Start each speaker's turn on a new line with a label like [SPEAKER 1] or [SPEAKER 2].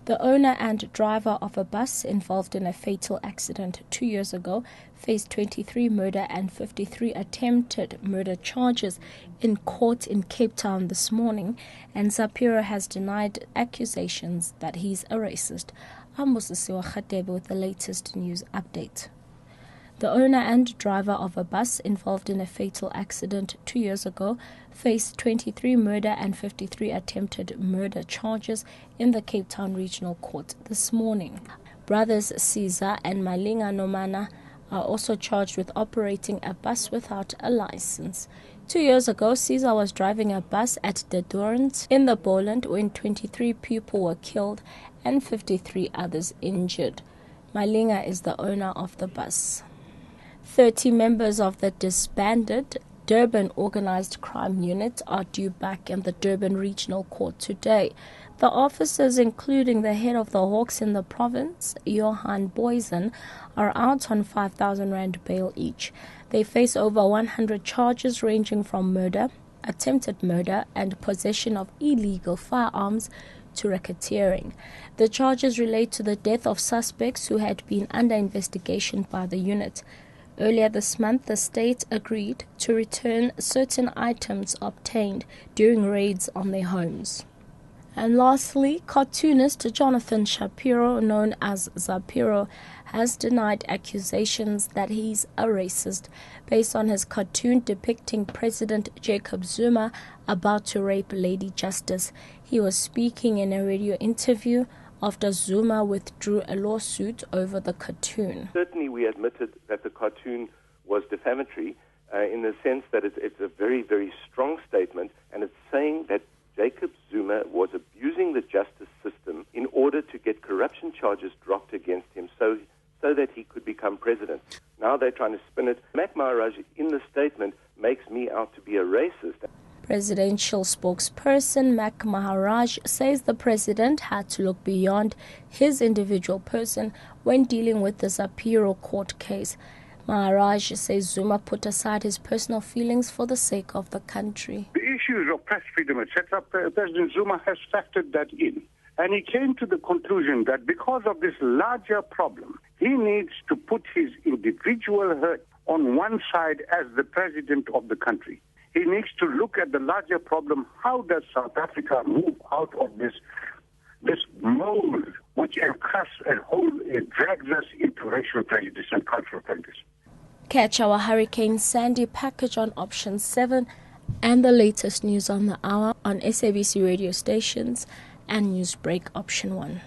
[SPEAKER 1] The owner and driver of a bus involved in a fatal accident 2 years ago faced 23 murder and 53 attempted murder charges in court in Cape Town this morning, and Zapiro has denied accusations that he's a racist. I'm Mosisiwa Khatebe with the latest news update. The owner and driver of a bus involved in a fatal accident 2 years ago faced 23 murder and 53 attempted murder charges in the Cape Town Regional Court this morning. Brothers Caesar and Malinga Nomana are also charged with operating a bus without a license. 2 years ago, Caesar was driving a bus at the Durrant in the Boland when 23 people were killed and 53 others injured. Malinga is the owner of the bus. 30 members of the disbanded Durban Organised Crime Unit are due back in the Durban Regional Court today. The officers, including the head of the Hawks in the province, Johan Boysen, are out on 5,000 rand bail each. They face over 100 charges ranging from murder, attempted murder, and possession of illegal firearms to racketeering. The charges relate to the death of suspects who had been under investigation by the unit. Earlier this month, the state agreed to return certain items obtained during raids on their homes. And lastly, cartoonist Jonathan Shapiro, known as Zapiro, has denied accusations that he's a racist based on his cartoon depicting President Jacob Zuma about to rape Lady Justice. He was speaking in a radio interview after Zuma withdrew a lawsuit over the cartoon.
[SPEAKER 2] Certainly we admitted that the cartoon was defamatory in the sense that it's a very, very strong statement, and it's saying that Jacob Zuma was abusing the justice system in order to get corruption charges dropped against him so that he could become president. Now they're trying to spin it. Mac Maharaj in the statement makes me out to be a racist.
[SPEAKER 1] Presidential spokesperson Mac Maharaj says the president had to look beyond his individual person when dealing with the Zapiro court case. Maharaj says Zuma put aside his personal feelings for the sake of the country.
[SPEAKER 3] The issues of press freedom, etc., President Zuma has factored that in. And he came to the conclusion that because of this larger problem, he needs to put his individual hurt on one side as the president of the country. He needs to look at the larger problem. How does South Africa move out of this mold which encrusts and drags us into racial prejudice and cultural prejudice?
[SPEAKER 1] Catch our Hurricane Sandy package on Option 7 and the latest news on the hour on SABC radio stations and Newsbreak Option 1.